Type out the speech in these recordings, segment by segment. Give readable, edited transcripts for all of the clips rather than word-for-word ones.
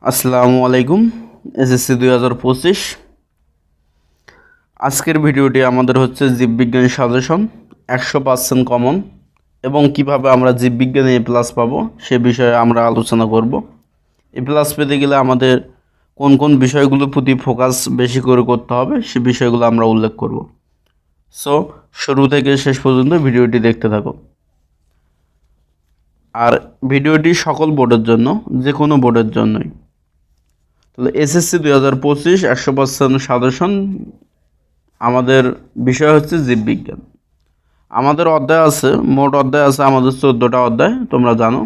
আসসালামু আলাইকুম। এসএসসি 2025 আজকের ভিডিওটি আমাদের হচ্ছে জীববিজ্ঞান সাজেশন 100% কমন এবং কিভাবে আমরা জীববিজ্ঞানে A+ পাবো সে বিষয়ে আমরা আলোচনা করব। A+ পেতে গেলে আমাদের কোন কোন বিষয়গুলোর প্রতি ফোকাস বেশি করে করতে হবে সে বিষয়গুলো আমরা উল্লেখ করব। সো শুরু থেকে শেষ পর্যন্ত ভিডিওটি দেখতে থাকো। আর ভিডিওটি সকল বোর্ডের জন্য, যে কোনো বোর্ডের জন্যই। তাহলে এসএসসি 2025 100% সাজেশন, আমাদের বিষয় হচ্ছে জীববিজ্ঞান। আমাদের অধ্যায় আছে, মোট অধ্যায় আছে আমাদের 14টা অধ্যায়, তোমরা জানো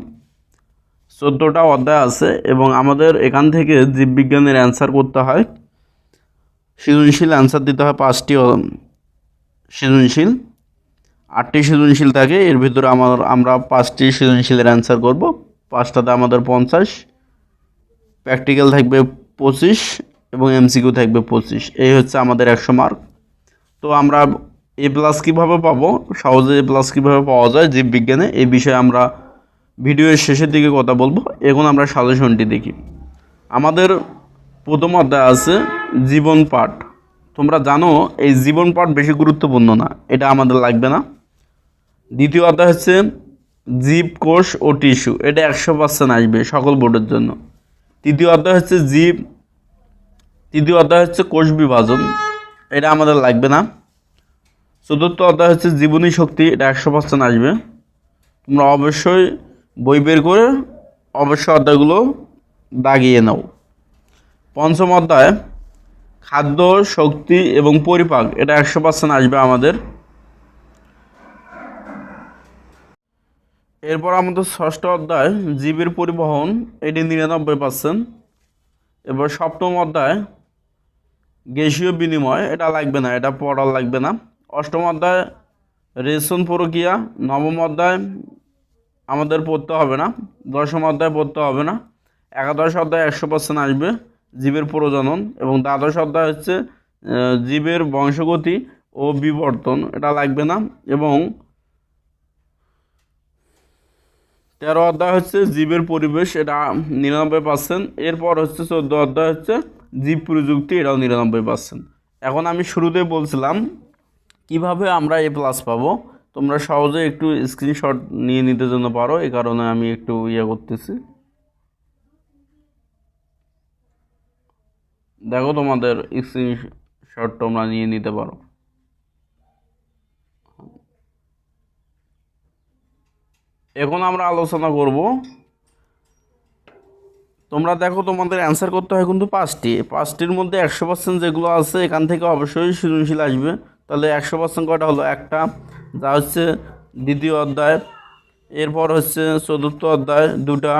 14টা অধ্যায় আছে এবং আমাদের এখান থেকে জীববিজ্ঞানের অ্যান্সার করতে হয়। সৃজনশীল অ্যান্সার দিতে হয় 5টি সৃজনশীল, 8টি সৃজনশীল থাকে, এর ভিতরে আমরা 5টি সৃজনশীলের অ্যান্সার করব। 5টাতে আমাদের 50, প্র্যাকটিক্যাল থাকবে 25 এবং এমসিকিউ থাকবে 25। এই হচ্ছে আমাদের 100 মার্ক। তো আমরা A+ কীভাবে পাবো, সহজে A+ কীভাবে পাওয়া যায় জীববিজ্ঞানে, এই বিষয়ে আমরা ভিডিওর শেষের দিকে কথা বলবো। এখন আমরা সাজেশনটি দেখি। আমাদের প্রথম অধ্যায় আছে জীবন পাঠ। তোমরা জানো এই জীবন পাঠ বেশি গুরুত্বপূর্ণ না, এটা আমাদের লাগবে না। দ্বিতীয় অধ্যায় হচ্ছে জীব, কোষ ও টিস্যু, এটা 100% আসবে সকল বোর্ডের জন্য। তৃতীয় অধ্যায় হচ্ছে কোষ বিভাজন, এটা আমাদের লাগবে না। চতুর্থ অধ্যায় হচ্ছে জীবনী শক্তি, এটা 100% আসবে। তোমরা অবশ্যই বই বের করে অবশ্যই অধ্যায়গুলো দাগিয়ে নাও। পঞ্চম অধ্যায় খাদ্য, শক্তি এবং পরিপাক, এটা 100% আসবে আমাদের। এরপর আমাদের ষষ্ঠ অধ্যায় জীবের পরিবহন, এটি 99%। এরপর সপ্তম অধ্যায় গ্যাসীয় বিনিময়, এটা লাগবে না, এটা পড়ার লাগবে না। অষ্টম অধ্যায় রেশন প্রক্রিয়া। নবম অধ্যায় আমাদের পড়তে হবে না। দশম অধ্যায় পড়তে হবে না। একাদশ অধ্যায় 100% আসবে জীবের প্রজনন, এবং দ্বাদশ অধ্যায় হচ্ছে জীবের বংশগতি ও বিবর্তন, এটা লাগবে না। এবং 13 অধ্যায় হচ্ছে জীবের পরিবেশ, এটা 99%। এরপর হচ্ছে 14 অধ্যায় হচ্ছে জীব প্রযুক্তি, এটাও 99%। এখন আমি শুরুতে বলছিলাম কিভাবে আমরা A+ পাবো। তোমরা সহজে একটু স্ক্রিনশট নিয়ে নিতে জন্য পারো, এই কারণে আমি একটু করতেছি। দেখো তোমাদের স্ক্রিনশট তোমরা নিয়ে নিতে পারো। এখন আমরা আলোচনা করব। তোমরা দেখো তোমাদের অ্যান্সার করতে হয় কিন্তু 5টির মধ্যে 100% যেগুলো আছে এখান থেকে অবশ্যই সৃজনশীল আসবে। তাহলে 100% কয়টা হলো? একটা, যা হচ্ছে দ্বিতীয় অধ্যায়। এরপর হচ্ছে চতুর্থ অধ্যায় 2টা।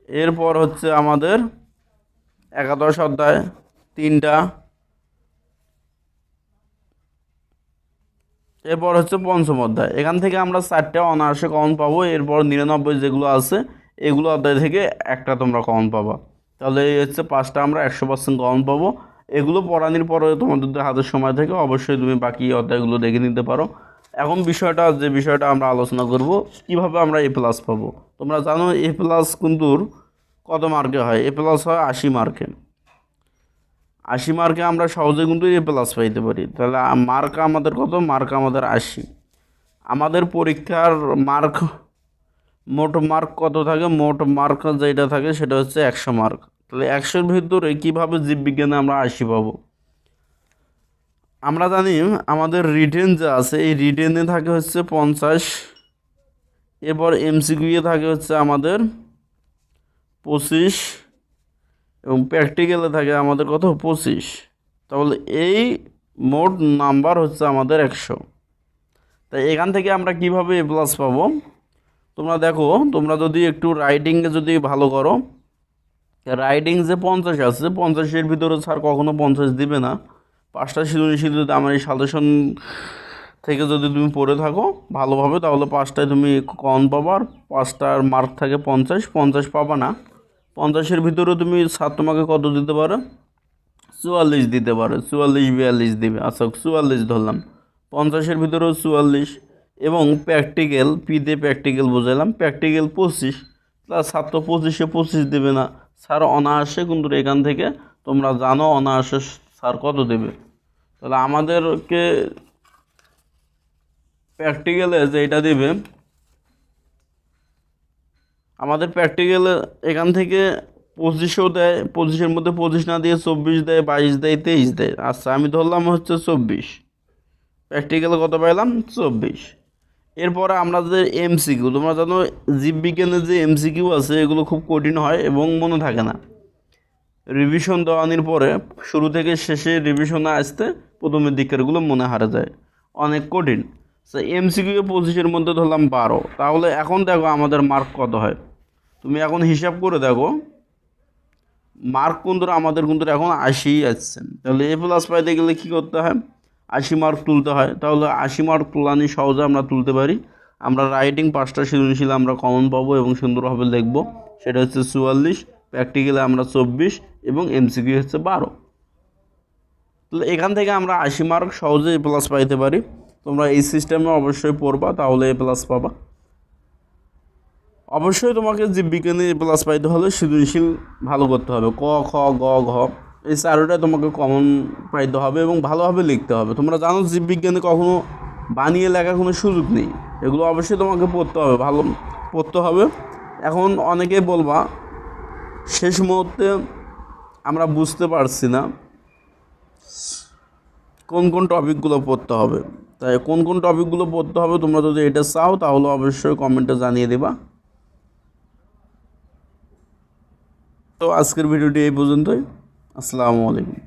এরপর হচ্ছে আমাদের একাদশ অধ্যায় 3টা। এরপর হচ্ছে পঞ্চম অধ্যায়। এখান থেকে আমরা 4টে অনায়াসে কমন পাবো। এরপর 99 যেগুলো আছে এগুলো অধ্যায় থেকে একটা তোমরা কমন পাবা। তাহলে এই হচ্ছে 5টা আমরা 100% কমন পাবো। এগুলো পড়ানোর পরে তোমাদের হাতের সময় থেকে অবশ্যই তুমি বাকি অধ্যায়গুলো দেখে নিতে পারো। এখন যে বিষয়টা আমরা আলোচনা করব, কিভাবে আমরা A+ পাবো। তোমরা জানো A+ কিন্তু কত মার্কে হয়? A+ হয় 80 মার্কে। 80 মার্কে আমরা সহজে কিন্তু A+ পাইতে পারি। তাহলে মার্ক আমাদের কত? মার্ক আমাদের 80। আমাদের পরীক্ষার মার্ক, মোট মার্ক কত থাকে? মোট মার্ক যেটা থাকে সেটা হচ্ছে 100 মার্ক। তাহলে 100-র ভিতরে কীভাবে জীববিজ্ঞানে আমরা 80 পাবো? আমরা জানি আমাদের রিটেন যা আছে, এই রিটেনে থাকে হচ্ছে 50। এরপর এমসিকিউ থাকে হচ্ছে আমাদের 25 এবং প্র্যাকটিক্যালে থাকে আমাদের কত? 25। তাহলে এই মোট নাম্বার হচ্ছে আমাদের 100। তাই এখান থেকে আমরা কিভাবে A+ পাবো? তোমরা দেখো, তোমরা যদি একটু রাইটিংয়ে যদি ভালো করো, রাইটিং যে 50 আছে, 50-এর ভিতরে স্যার কখনো 50 দিবে না। 5টা সৃজনশীল যদি আমার এই সাজেশন থেকে যদি তুমি পড়ে থাকো ভালোভাবে, তাহলে 5টায় তুমি কম পাবা। আর 5টার মার্ক থাকে 50 পাবা না। 50-এর ভিতরে তুমি স্যার তোমাকে কত দিতে পারে? 44 দিতে পারে, 44-42 দিবে। আচ্ছা 44 ধরলাম, 50-এর ভিতরেও 44। এবং প্র্যাকটিক্যাল, পিতে প্র্যাকটিক্যাল বোঝালাম, প্র্যাকটিক্যাল 25, প্লাস ছাত্র 25-এ 25 দেবে না, স্যার অনায়াসে কিন্তু এখান থেকে তোমরা জানো অনায়াসে স্যার কত দেবে। তাহলে আমাদেরকে প্র্যাকটিক্যালে যে এটা দেবে, আমাদের প্র্যাকটিক্যালে এখান থেকে 25ও দেয়, 25-এর মধ্যে 25 না দিয়ে 24 দেয়, 22 দেয়, 23 দেয়। আচ্ছা আমি ধরলাম হচ্ছে 24, প্র্যাকটিক্যালে কত পাইলাম 24। এরপরে আমরা যে এমসিকিউ, তোমরা জানো জীববিজ্ঞানের যে এমসিকিউ আছে এগুলো খুব কঠিন হয় এবং মনে থাকে না। রিভিশন দেওয়ানোর পরে শুরু থেকে শেষে রিভিশনে আসতে প্রথমের দিকেরগুলো মনে হারা যায়, অনেক কঠিন। এমসিকিউ 25-এর মধ্যে ধরলাম 12, তাহলে এখন দেখো আমাদের মার্ক কত হয়। তুমি এখন হিসাব করে দেখো, মার্ক কিন্তু আমাদের কিন্তু এখন 80 আসছে। তাহলে এ প্লাস পাইতে গেলে কী করতে হয়, 80 মার্ক তুলতে হয়। তাহলে 80 মার্ক তোলানি সহজে আমরা তুলতে পারি। আমরা রাইটিং 5টা সৃজনশীল আমরা কমন পাবো এবং সুন্দরভাবে লিখবো, সেটা হচ্ছে 44, প্র্যাকটিক্যালে আমরা 24 এবং এমসিকিউ হচ্ছে 12। তাহলে এখান থেকে আমরা 80 মার্ক সহজে এ প্লাস পাইতে পারি। তোমরা এই সিস্টেমে অবশ্যই পড়বা, তাহলে এ প্লাস পাবা। অবশ্যই তোমাকে জীববিজ্ঞানে এ প্লাস পাইতে হলে সৃজনশীল ভালো করতে হবে, ক খ গ ঘ এই চারোটায় তোমাকে কমন পাইতে হবে এবং ভালোভাবে লিখতে হবে। তোমরা জানো জীববিজ্ঞানে কখনো বানিয়ে লেখার কোনো সুযোগ নেই, এগুলো অবশ্যই তোমাকে পড়তে হবে, ভালো পড়তে হবে। এখন অনেকেই বলবা শেষ মুহূর্তে আমরা বুঝতে পারছি না কোন কোন টপিকগুলো পড়তে হবে। তাই কোন কোন টপিকগুলো পড়তে হবে তোমরা যদি এটা চাও তাহলে অবশ্যই কমেন্টে জানিয়ে দেবা। তো আজকের ভিডিওটি এই পর্যন্তই। আসসালামু আলাইকুম।